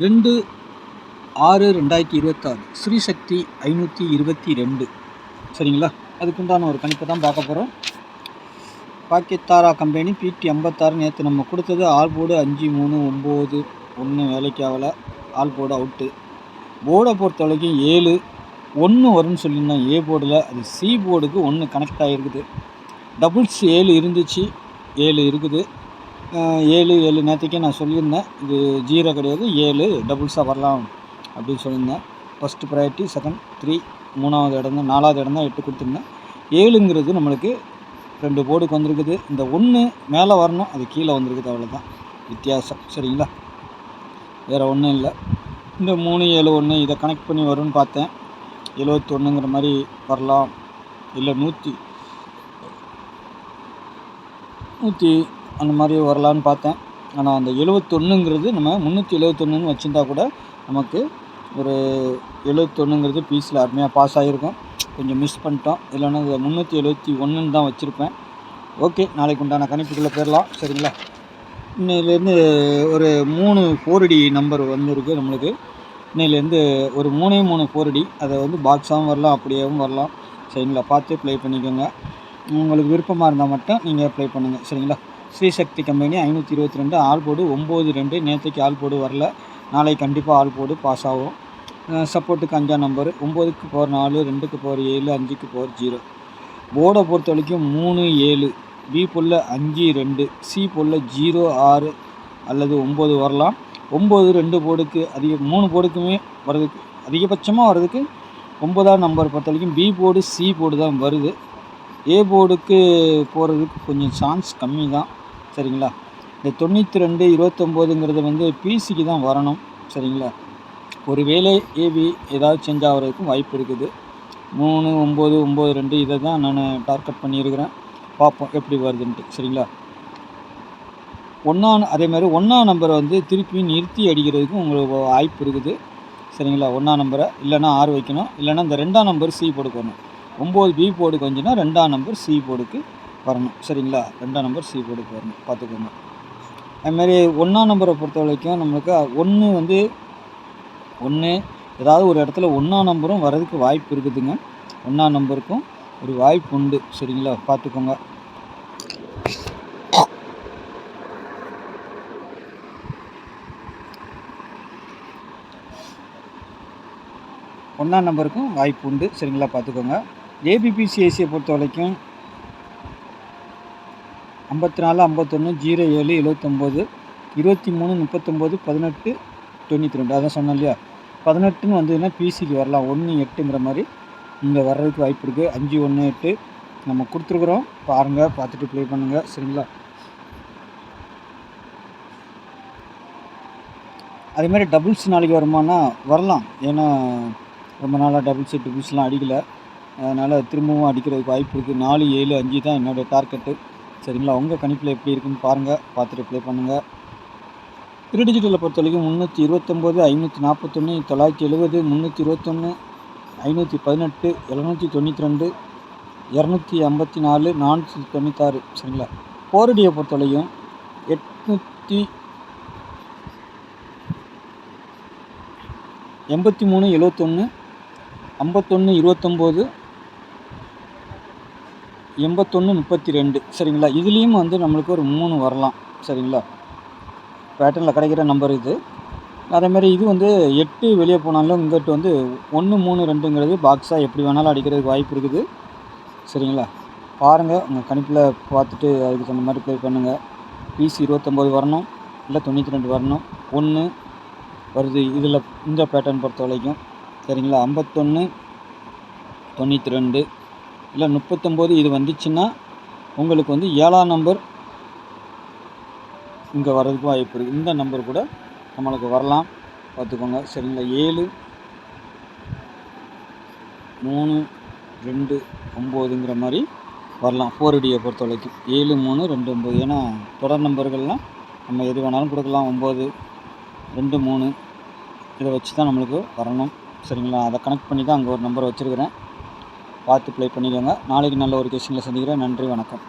2/6/2026 ஸ்ரீசக்தி 522. சரிங்களா? அதுக்குண்டான ஒரு கணிப்பை தான் பார்க்க போகிறோம். பாக்கியத்தாரா கம்பெனி PT 56. நேற்று நம்ம கொடுத்தது ஆல் போர்டு 5, 3, 9 1 வேலைக்கு ஆகலை. All board out. போர்டை பொறுத்த வரைக்கும் 7 1 வரும்னு சொல்லியிருந்தோம். ஏ போர்டில் அது சி போர்டுக்கு 1 கனெக்ட் ஆகிருக்குது. டபுள்ஸ் 7 இருந்துச்சு, 7 இருக்குது. 7 நேற்றுக்கே நான் சொல்லியிருந்தேன். இது 0 கிடையாது, 7 டபுள்ஸாக வரலாம் அப்படின்னு சொல்லியிருந்தேன். ஃபஸ்ட்டு ப்ரையாரிட்டி, செகண்ட் 3, 3வது இடம் தான், 4வது இடம் தான் 8 கொடுத்துருந்தேன். 7ங்கிறது நம்மளுக்கு 2 போர்டுக்கு வந்திருக்குது. இந்த 1 மேலே வரணும், அது கீழே வந்திருக்குது, அவ்வளோதான் வித்தியாசம். சரிங்களா? வேறு ஒன்றும் இல்லை. இந்த 3, 7, 1 இதை கனெக்ட் பண்ணி வரும்னு பார்த்தேன். 71ங்கிற மாதிரி வரலாம், இல்லை 100 அந்த மாதிரி வரலான்னு பார்த்தேன். ஆனால் அந்த 71ங்கிறது நம்ம 371ன்னு வச்சுருந்தா கூட நமக்கு ஒரு 71ங்கிறது பீஸில் அருமையாக பாஸ் ஆகிருக்கும். கொஞ்சம் மிஸ் பண்ணிட்டோம். இல்லைன்னா இந்த 371ன்னு தான் வச்சுருப்பேன். ஓகே, நாளைக்கு உண்டான கணிப்புக்குள்ளே போயிடலாம். சரிங்களா? இன்னையிலேருந்து ஒரு 3 4D நம்பர் வந்துருக்கு நம்மளுக்கு. இன்னையிலேருந்து ஒரு 3 4D, அதை வந்து பாக்ஸாகவும் வரலாம், அப்படியேவும் வரலாம். சரிங்களா? பார்த்து ப்ளே பண்ணிக்கோங்க. உங்களுக்கு விருப்பமாக இருந்தால் மட்டும் நீங்கள் ப்ளே பண்ணுங்கள். சரிங்களா? Srisakthi company 522 all board 9/2. நேற்றுக்கு ஆல் போர்டு வரல, நாளைக்கு கண்டிப்பாக ஆல் போர்டு பாஸ் ஆகும். சப்போர்ட்டுக்கு 5ஆம் நம்பர், 9க்கு பவர் 4, 2க்கு பவர் 7, 5க்கு பவர் 0. போர்டை பொறுத்த வரைக்கும் 3 7, பி போலில் 5 2, சி போலில் 0 6 அல்லது 9 வரலாம். 9 2 போர்டுக்கு 3 போர்டுக்குமே வர்றதுக்கு அதிகபட்சமாக வர்றதுக்கு 9ஆம் நம்பர் பொறுத்த வரைக்கும் பி போர்டு சி போர்டு தான் வருது. ஏ போர்டுக்கு போகிறதுக்கு கொஞ்சம் சான்ஸ் கம்மி தான். சரிங்களா? இந்த 92 29ங்கிறது வந்து பிசிக்கு தான் வரணும். சரிங்களா? ஒருவேளை ஏபி ஏதாவது சேஞ்ச் ஆகிறதுக்கும் வாய்ப்பு இருக்குது. 3 9 9 2 இதை தான் நான் டார்கெட் பண்ணியிருக்கிறேன். பார்ப்போம் எப்படி வருதுன்ட்டு. சரிங்களா? அதே மாதிரி 1ஆம் நம்பரை வந்து திருப்பி நிறுத்தி அடிக்கிறதுக்கும் உங்களுக்கு வாய்ப்பு இருக்குது. சரிங்களா? 1ஆம் நம்பரை இல்லைனா 6 வைக்கணும், இல்லைனா இந்த 2ஆம் நம்பர் சி போர்டுக்கு வரணும். 9 பி போர்டுக்கு வந்துச்சுன்னா 2ஆம் நம்பர் சி போர்டுக்கு வரணும். சரிங்களா? 2ஆம் நம்பர் சி போர்டுக்கு வரணும், பார்த்துக்கோங்க. அதுமாதிரி 1ஆம் நம்பரை பொறுத்த வரைக்கும் நம்மளுக்கு 1 வந்து 1 ஏதாவது ஒரு இடத்துல 1ஆம் நம்பரும் வர்றதுக்கு வாய்ப்பு இருக்குதுங்க. 1ஆம் நம்பருக்கும் ஒரு வாய்ப்பு உண்டு. சரிங்களா? பார்த்துக்கோங்க. ஒன்றாம் நம்பருக்கும் வாய்ப்பு உண்டு. சரிங்களா? பார்த்துக்கோங்க. ஏபிபிசிஐசியை பொறுத்த வரைக்கும் 54 51 07 79 23 39 18 92. அதான் சொன்னேன் இல்லையா? 18ன்னு வந்ததுன்னா பிசிக்கு வரலாம். 1 8ங்கிற மாதிரி இங்கே வர்றதுக்கு வாய்ப்பு இருக்குது. 5 1 8 நம்ம கொடுத்துருக்குறோம். பாருங்கள், பார்த்துட்டு ப்ளே பண்ணுங்கள். சரிங்களா? அதேமாதிரி டபுள்ஸ் நாளைக்கு வருமானா வரலாம். ஏன்னா ரொம்ப நாளாக டபுள்ஸ்லாம் அடிக்கலை, அதனால் திரும்பவும் அடிக்கிறதுக்கு வாய்ப்பு இருக்குது. 4 7 5 தான் என்னோடய டார்கெட்டு. சரிங்களா? உங்கள் கணிப்பில் எப்படி இருக்குன்னு பாருங்கள், பார்த்துட்டு ப்ளே பண்ணுங்கள். 3 டிஜிட்டலை பொறுத்த வரைக்கும் 329 541 970 321 518 792 254 496. சரிங்களா? 4Dயை பொறுத்த வரைக்கும் 883 71 51 29 81 32. சரிங்களா? இதுலேயும் வந்து நம்மளுக்கு ஒரு 3 வரலாம். சரிங்களா? பேட்டர்னில் கிடைக்கிற நம்பர் இது. அதேமாதிரி இது வந்து 8 வெளியே போனாலும் இங்கிட்ட வந்து 1 3 2ங்கிறது பாக்ஸாக எப்படி வேணாலும் அடிக்கிறதுக்கு வாய்ப்பு இருக்குது. சரிங்களா? பாருங்கள், உங்கள் கணிப்பில் பார்த்துட்டு அதுக்கு தகுந்த மாதிரி ப்ளே பண்ணுங்கள். பிசி 29 வரணும், இல்லை 92 வரணும். 1 வருது இதில் இந்த பேட்டர்ன் பொறுத்த வரைக்கும். சரிங்களா? 51 92 இல்லை 39 இது வந்துச்சுன்னா உங்களுக்கு வந்து 7ஆம் நம்பர் இங்கே வர்றதுக்கு வாய்ப்பு இருக்குது. இந்த நம்பர் கூட நம்மளுக்கு வரலாம், பார்த்துக்கோங்க. சரிங்களா? 7 3 2 9ங்கிற மாதிரி வரலாம். 4Dயை பொறுத்த வரைக்கும் 7 3 2 9. ஏன்னா தொடர் நம்பர்கள்லாம் நம்ம எது வேணாலும் கொடுக்கலாம். 9 2 3 இதை வச்சு தான் நம்மளுக்கு வரணும். சரிங்களா? அதை கனெக்ட் பண்ணி தான் அங்கே ஒரு நம்பர் வச்சுருக்கிறேன். பார்த்து ப்ளே பண்ணிக்கோங்க. நாளைக்கு நல்ல ஒரு கொஸ்டினில் சந்திக்கிறேன். நன்றி, வணக்கம்.